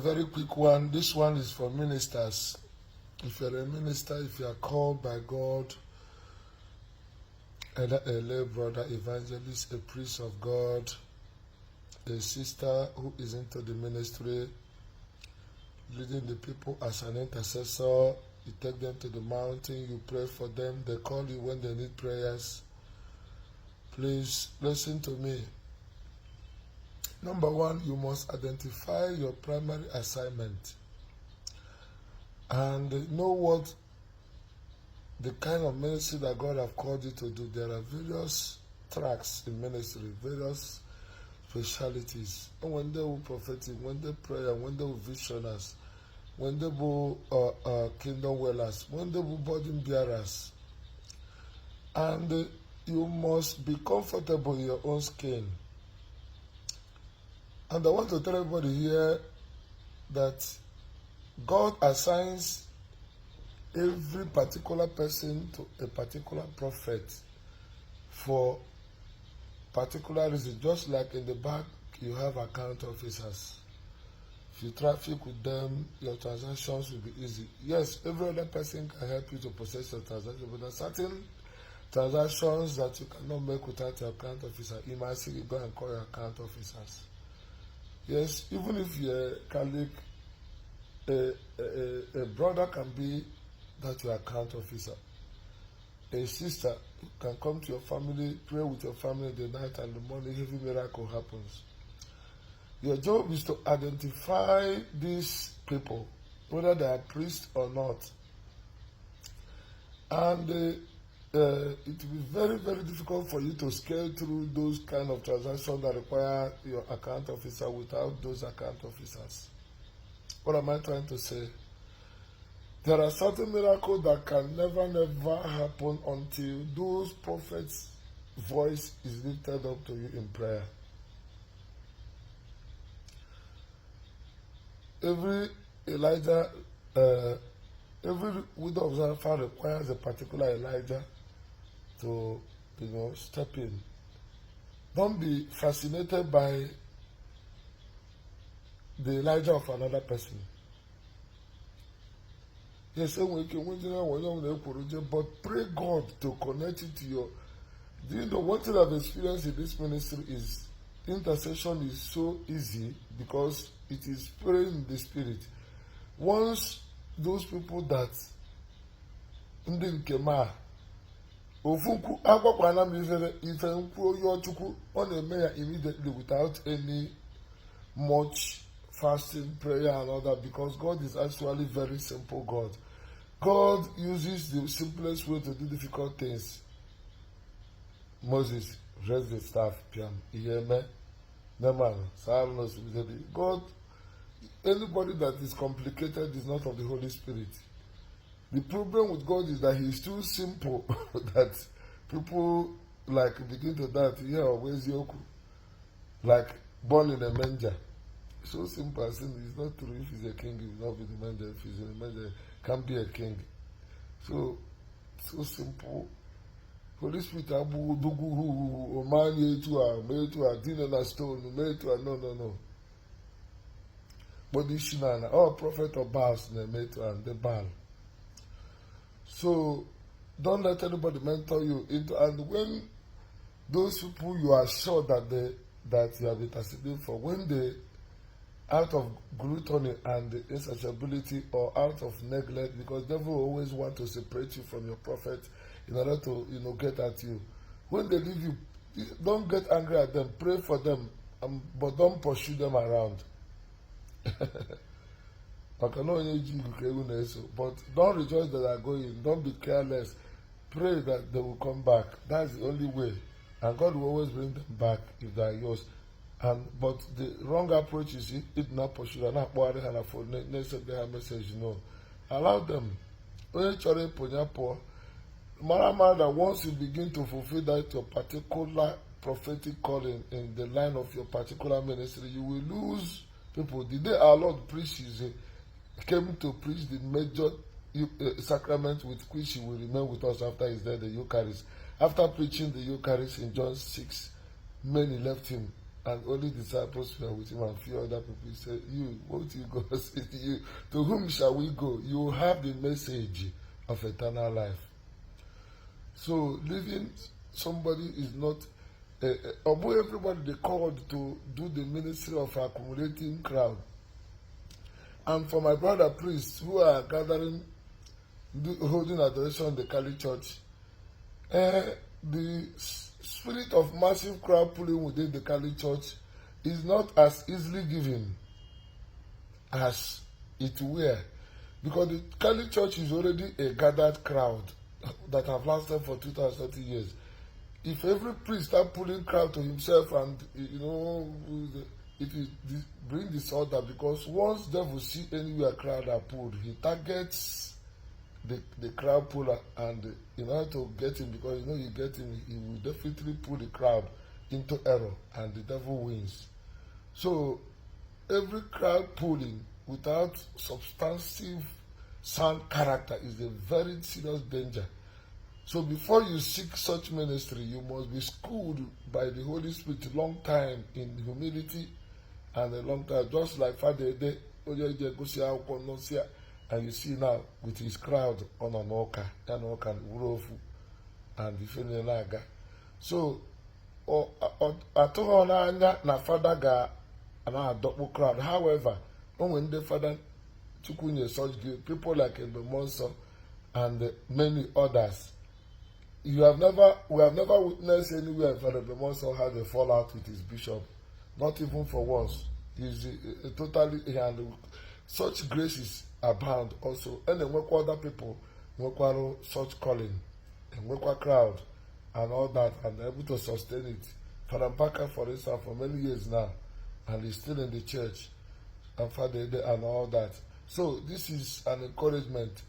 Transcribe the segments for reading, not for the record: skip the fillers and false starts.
very quick one. This one is for ministers. If you're a minister, if you are called by God, a lay brother, evangelist, a priest of God, a sister who is into the ministry, leading the people as an intercessor, you take them to the mountain, you pray for them, they call you when they need prayers. Please listen to me. Number one, you must identify your primary assignment and know what the kind of ministry that God has called you to do. There are various tracks in ministry, various specialities. And when they will prophetic, when they prayer, when they will visioners, when they will kingdom wellers, when they will burden bearers. And you must be comfortable in your own skin. And I want to tell everybody here that God assigns every particular person to a particular prophet for particular reason. Just like in the bank, you have account officers. If you traffic with them, your transactions will be easy. Yes, every other person can help you to process your transaction, but there are certain transactions that you cannot make without your account officer. You might see you go and call your account officers. Yes, even if you're a Catholic, a brother can be that your account officer. A sister can come to your family, pray with your family in the night, and in the morning, heavy miracle happens. Your job is to identify these people, whether they are priests or not. And it will be very, very difficult for you to scale through those kind of transactions that require your account officer without those account officers. What am I trying to say? There are certain miracles that can never happen until those prophets' voice is lifted up to you in prayer. Every Elijah, every widow of Zarephath requires a particular Elijah to, step in. Don't be fascinated by the Elijah of another person. Yes, but pray God to connect it to your. Do you know one thing I've experienced in this ministry is intercession is so easy because it is praying in the spirit. Once those people that immediately without any much fasting, prayer and all that, because God is actually very simple God. God uses the simplest way to do difficult things. Moses, raise the staff, piam, God, anybody that is complicated is not of the Holy Spirit. The problem with God is that He is too simple that people like begin to doubt, where's Yoku? Like born in a manger. So simple as it's not true. If he's a king, he will not be the manger. If he's in a manger, he can't be a king. So simple. Holy Spirit, Abu Dugu, Oman, Yetua, dinner na stone, no. But this Shinana, prophet of Baals, and the Baal. So don't let anybody mentor you into, and when those people you are sure that you have interceded for, when they out of gluttony and insatiability or out of neglect, because the devil always want to separate you from your prophet in order to get at you. When they leave you, don't get angry at them, pray for them, but don't pursue them around. But don't rejoice that they are going, don't be careless, pray that they will come back. That's the only way, and God will always bring them back if they are yours. But the wrong approach is it not pursue and not worry and for next message, allow them. That once you begin to fulfill that your particular prophetic calling in the line of your particular ministry, you will lose people. The day our Lord came to preach the major sacrament with which He will remain with us after His death, the Eucharist. After preaching the Eucharist in John 6, many left Him. and only disciples were with him and few other people. He said, you, won't you go? You, to whom shall we go? You have the message of eternal life. So leaving somebody is not, although everybody they called to do the ministry of accumulating crowd. And for my brother priests who are gathering, holding adoration in the Kali Church, the spirit of massive crowd pulling within the Kali Church is not as easily given as it were, because the Kali Church is already a gathered crowd that have lasted for 2030 years. If every priest start pulling crowd to himself, and it will bring disorder, because once devil see anywhere crowd are pulled, he targets the crowd puller, and in order to get him, because you get him, he will definitely pull the crowd into error, and the devil wins. So every crowd pulling without substantive sound character is a very serious danger. So before you seek such ministry, you must be schooled by the Holy Spirit a long time in humility and a long time, just like Father Ede, and you see now with his crowd on an oka, and the so na Father ga na-adọkpụ crowd. However, when the Father chukwunye such people like Igbo and many others, we have never witnessed anywhere Father Bemonso had a fallout with his bishop, not even for once. He's totally, and such graces abound also. And then work other people, work such calling, and work crowd, and all that, and able to sustain it. Father Mpaka, for instance, for many years now, and he's still in the church, and Father and all that. So this is an encouragement.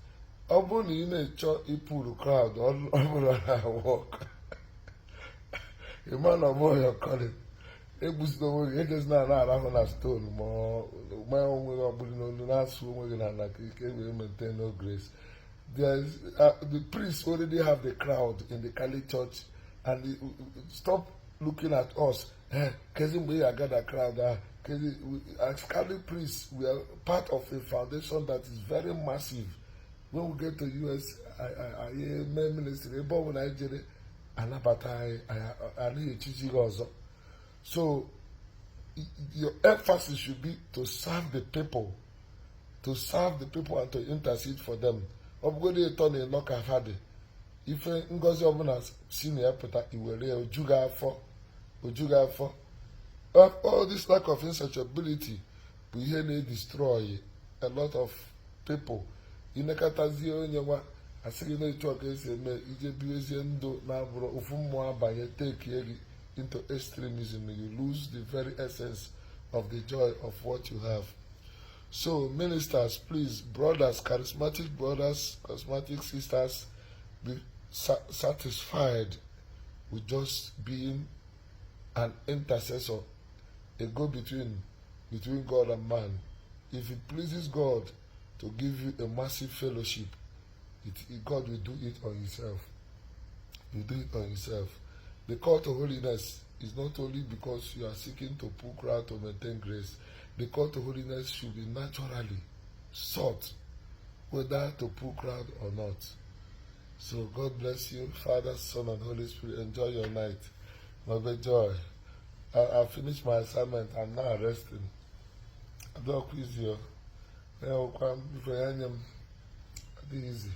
Obun in a church, the crowd, all walk. A man of all your calling. It was the way it is not on a stone. More, my own way of putting last woman and like maintain no grace. There's the priests already have the crowd in the Kali Church, and stop looking at us. Because we are got a crowd. As Kali priests, we are part of a foundation that is very massive. When we get to US, I ministry, but when I did it, I need to also. So your emphasis should be to serve the people, and to intercede for them. Obgodi turn a knock have had it. If Ngozi Obuna's senior peta, he will Ojuga for all this lack of insatiability, we here may destroy a lot of people. Inekatazio nyewa asigi na icho ka esi eme ije biwezie ndụ na abụrụ ofu mmụọ abanye take you into extremism. You lose the very essence of the joy of what you have. So ministers, please, brothers, charismatic sisters, be satisfied with just being an intercessor, a go-between between God and man. If it pleases God to give you a massive fellowship, God will do it on himself. You do it on himself. The call to holiness is not only because you are seeking to pull crowd to maintain grace. The call to holiness should be naturally sought, whether to pull crowd or not. So God bless you, Father, Son, and Holy Spirit. Enjoy your night. Nwebe joy. I finished my assignment. I'm now resting. I don't quiz you. Easy.